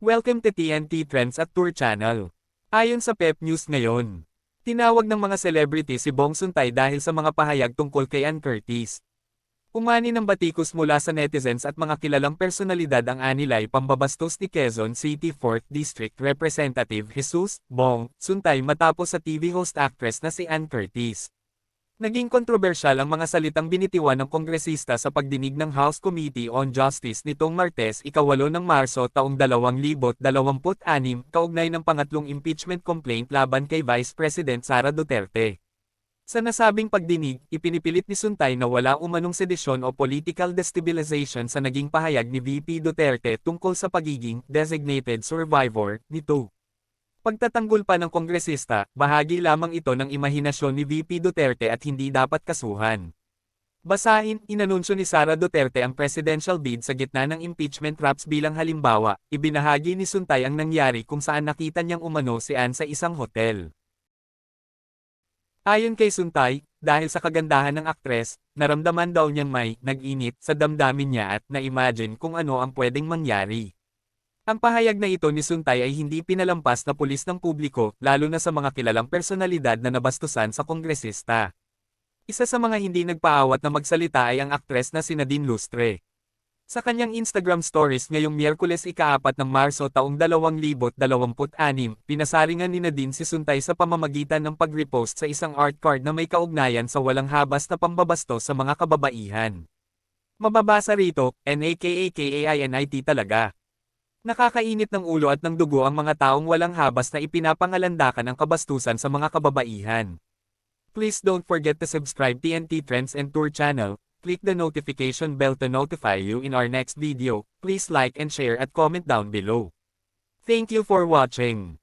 Welcome to TNT Trends at Tour Channel. Ayon sa Pep News ngayon, tinawag ng mga celebrity si Bong Suntay dahil sa mga pahayag tungkol kay Ann Curtis. Umani ng batikos mula sa netizens at mga kilalang personalidad ang anilay pambabastos ni Quezon City 4th District Representative Jesus Bong Suntay matapos sa TV host actress na si Ann Curtis. Naging kontrobersyal ang mga salitang binitiwan ng kongresista sa pagdinig ng House Committee on Justice nitong Martes, 8 ng Marso taong 2026, kaugnay ng pangatlong impeachment complaint laban kay Vice President Sara Duterte. Sa nasabing pagdinig, ipinipilit ni Suntay na wala umanong sedisyon o political destabilization sa naging pahayag ni VP Duterte tungkol sa pagiging designated survivor nito. Pagtatanggol pa ng kongresista, bahagi lamang ito ng imahinasyon ni VP Duterte at hindi dapat kasuhan. Basahin, inanunsyo ni Sara Duterte ang presidential bid sa gitna ng impeachment raps bilang halimbawa, ibinahagi ni Suntay ang nangyari kung saan nakita niyang umano si Ann sa isang hotel. Ayon kay Suntay, dahil sa kagandahan ng aktres, naramdaman daw niyang may nag-init sa damdamin niya at na-imagine kung ano ang pwedeng mangyari. Ang pahayag na ito ni Suntay ay hindi pinalampas na pulis ng publiko, lalo na sa mga kilalang personalidad na nabastusan sa kongresista. Isa sa mga hindi nagpaawat na magsalita ay ang aktres na si Nadine Lustre. Sa kanyang Instagram stories ngayong Miyerkules ika-4 ng Marso taong 2026, pinasaringan ni Nadine si Suntay sa pamamagitan ng pag-repost sa isang art card na may kaugnayan sa walang habas na pambabastos sa mga kababaihan. Mababasa rito, NAKAKAINIT talaga. Nakakainit ng ulo at ng dugo ang mga taong walang habas na ipinapangalandakan ang kabastusan sa mga kababaihan. Please don't forget to subscribe TNT Trends and Tour channel, click the notification bell to notify you in our next video, please like and share at comment down below. Thank you for watching.